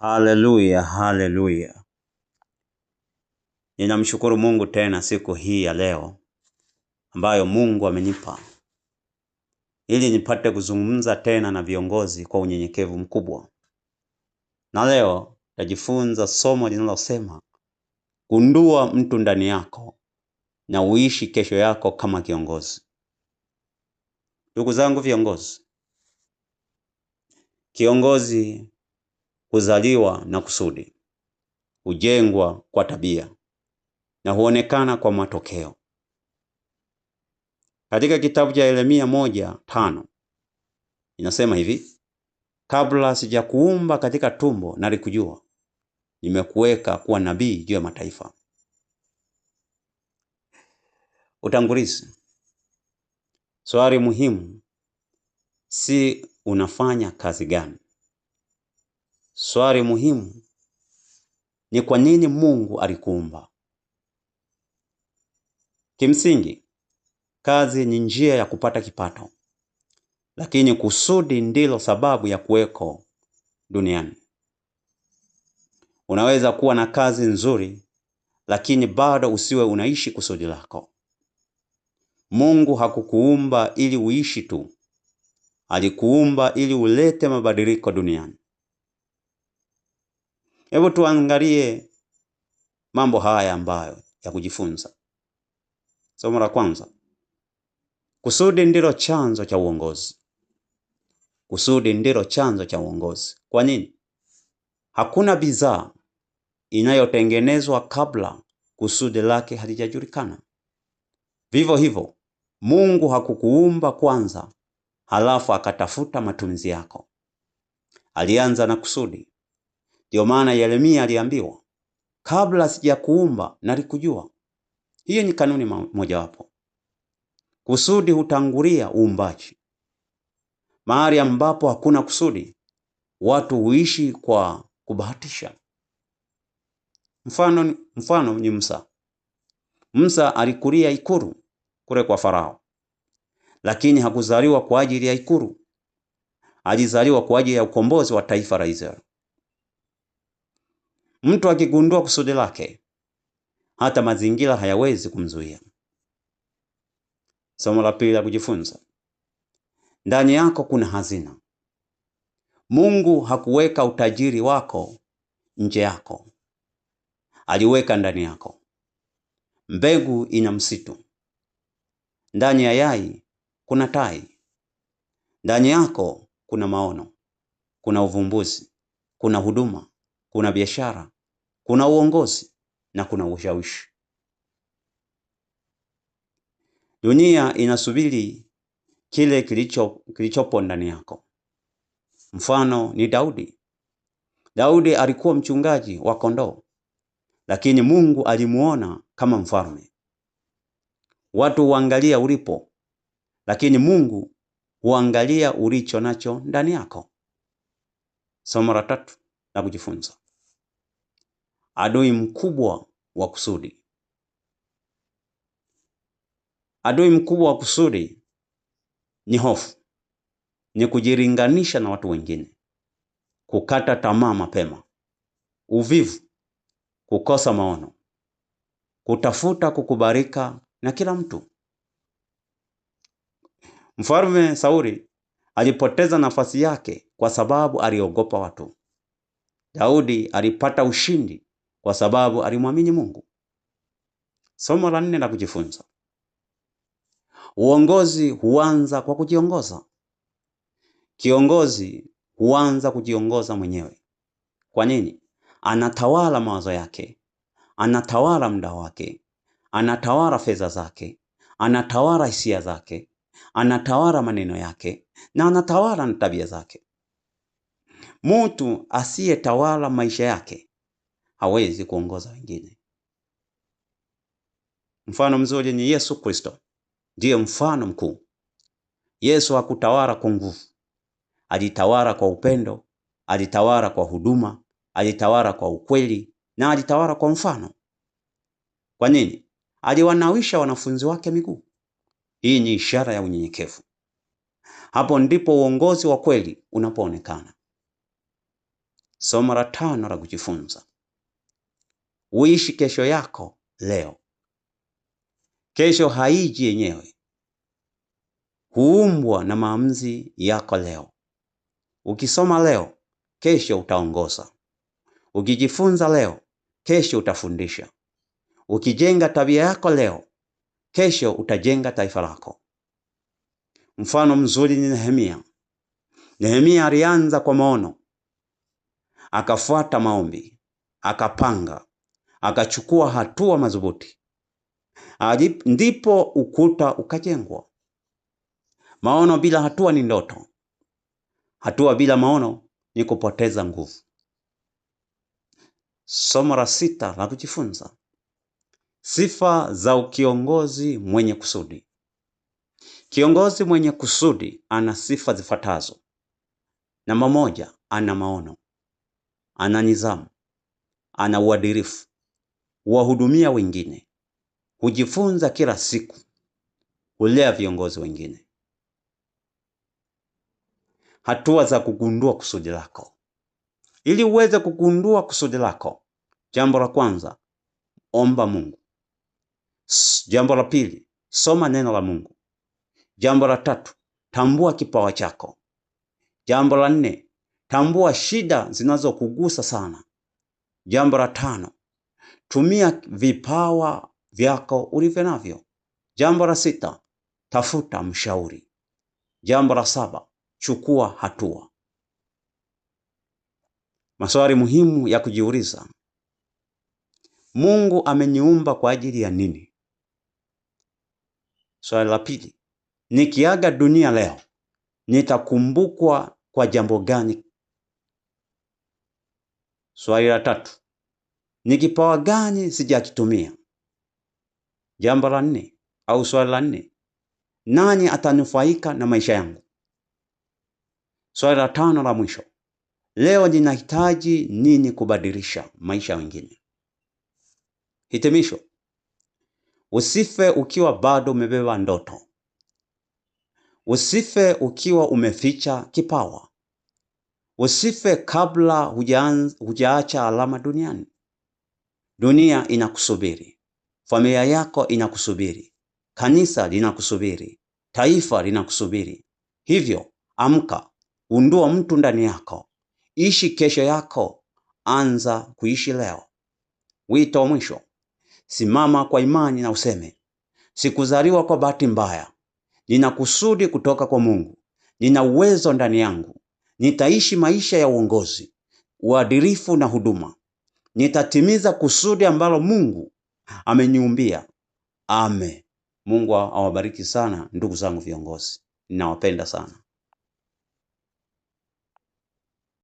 Haleluya, haleluya. Ninamshukuru Mungu tena siku hii ya leo ambayo Mungu amenipa ili nipate kuzungumza tena na viongozi kwa unyenyekevu mkubwa. Na leo tajifunza somo linalosema gundua mtu ndani yako na uishi kesho yako kama kiongozi. Ndugu zangu viongozi, kiongozi huzaliwa na kusudi, hujengwa kwa tabia na huonekana kwa matokeo. Katika kitabu cha Yeremia 1:5 inasema hivi: kabla sijakuumba katika tumbo nalikujua, nimekuweka kuwa nabii juu ya mataifa. Utangulizi. Swali muhimu si unafanya kazi gani. Swali muhimu ni kwa nini Mungu alikuumba. Kimsingi, kazi ni njia ya kupata kipato, lakini kusudi ndilo sababu ya kuweko duniani. Unaweza kuwa na kazi nzuri, lakini bado usiwe unaishi kusudi lako. Mungu hakukuumba ili uishi tu. Alikuumba ili ulete mabadiliko duniani. Hebu tuangalie mambo haya ambayo ya kujifunza. Somo la kwanza. Kusudi ndilo chanzo cha uongozi. Kusudi ndilo chanzo cha uongozi. Kwa nini? Hakuna bidhaa inayotengenezwa kabla kusudi lake halijajulikana. Vivyo hivyo, Mungu hakukuumba kwanza halafu akatafuta matumizi yako. Alianza na kusudi. Ndio maana Yeremia aliambiwa, kabla sijakuumba nalikujua. Hiyo ni kanuni mojawapo. Kusudi hutangulia uumbaji. Mahali ambapo hakuna kusudi, watu huishi kwa kubahatisha. Mfano ni Musa. Musa alikulia ikulu kule kwa Farao, lakini hakuzaliwa kwa ajili ya ikulu. Alizaliwa kwa ajili ya ukombozi wa taifa la Israeli. Mtu akigundua kusudi lake, hata mazingira hayawezi kumzuia. Somo la pili la kujifunza. Ndani yako kuna hazina. Mungu hakuweka utajiri wako nje yako. Aliweka ndani yako. Mbegu ina msitu. Ndani ya yai kuna tai. Ndani yako kuna maono, kuna uvumbuzi, kuna huduma, kuna biashara, kuna uongozi na kuna ushawishi. Dunia inasubiri kile kilichopo ndani yako. Mfano ni Daudi. Daudi alikuwa mchungaji wa kondoo, lakini Mungu alimuona kama mfalme. Watu huangalia ulipo, lakini Mungu huangalia ulicho nacho ndani yako. Somo la tatu la kujifunza. Adui mkubwa wa kusudi. Adui mkubwa wa kusudi ni hofu, ni kujilinganisha na watu wengine, kukata tamaa mapema, uvivu, kukosa maono, kutafuta kukubalika na kila mtu. Mfalme Sauli alipoteza nafasi yake kwa sababu aliogopa watu. Daudi alipata ushindi kwa sababu alimwamini Mungu. Somo la 4 la kujifunza. Uongozi huanza kwa kujiongoza. Kiongozi huanza kujiongoza mwenyewe. Kwa nini? Anatawala mawazo yake, anatawala muda wake, anatawala fedha zake, anatawala hisia zake, anatawala maneno yake na anatawala na tabia zake. Mtu asiyetawala maisha yake hawezi kuongoza wengine. Mfano mzuri ni Yesu Kristo. Ndiye mfano mkuu. Yesu hakutawala kwa nguvu. Alitawala kwa upendo, alitawala kwa huduma, alitawala kwa ukweli na alitawala kwa mfano. Kwa nini? Aliwanawisha wanafunzi wake miguu. Hii ni ishara ya unyenyekevu. Hapo ndipo uongozi wa kweli unapoonekana. Somo la 5 la kujifunza: uishi kesho yako leo. Kesho haiji yenyewe, huumbwa na maamuzi yako leo. Ukisoma leo, kesho utaongoza. Ukijifunza leo, kesho utafundisha. Ukijenga tabia yako leo, kesho utajenga taifa lako. Mfano mzuri ni Nehemia. Nehemia alianza kwa maono, akafuata maombi, akapanga, akachukua hatua madhubuti. Ndipo ukuta ukajengwa. Maono bila hatua ni ndoto. Hatua bila maono ni kupoteza nguvu. Somo la 6 la kujifunza: sifa za kiongozi mwenye kusudi. Kiongozi mwenye kusudi ana sifa zifuatazo. Namba 1, ana maono, ana nidhamu, ana uadilifu, huwahudumia wengine, hujifunza kila siku, hulea viongozi wengine. Hatua za kugundua kusudi lako. Ili uweze kugundua kusudi lako, jambo la kwanza, omba Mungu. Jambo la pili, soma neno la Mungu. Jambo la 3, tambua kipawa chako. Jambo la 4, tambua shida zinazokugusa sana. Jambo la 5, tumia vipawa vyako ulivyo navyo. Jambo la 6, tafuta mshauri. Jambo la 7, chukua hatua. Maswali muhimu ya kujiuliza: Mungu ameniumba kwa ajili ya nini? Swali la pili, nikiaga dunia leo, nitakumbukwa kwa jambo gani? Swali la 3, ni kipawa gani sijakitumia? Jambo la 4 au swali la 4, nani atanufaika na maisha yangu? Swali la 5 la mwisho, leo ninahitaji nini kubadilisha maisha wengine? Hitimisho: usife ukiwa bado umebeba ndoto. Usife ukiwa umeficha kipawa. Usife kabla hujaacha alama duniani. Dunia inakusubiri. Familia yako inakusubiri. Kanisa linakusubiri. Taifa linakusubiri. Hivyo, amka, undua mtu ndani yako. Ishi kesho yako, anza kuishi leo. Wito wa mwisho: simama kwa imani na useme, sikuzaliwa kwa bahati mbaya. Nina kusudi kutoka kwa Mungu. Nina uwezo ndani yangu. Nitaishi maisha ya uongozi, uadilifu na huduma. Nitatimiza kusudi ambalo Mungu ameniumbia. Amen. Mungu awabariki sana ndugu zangu viongozi. Ninawapenda sana.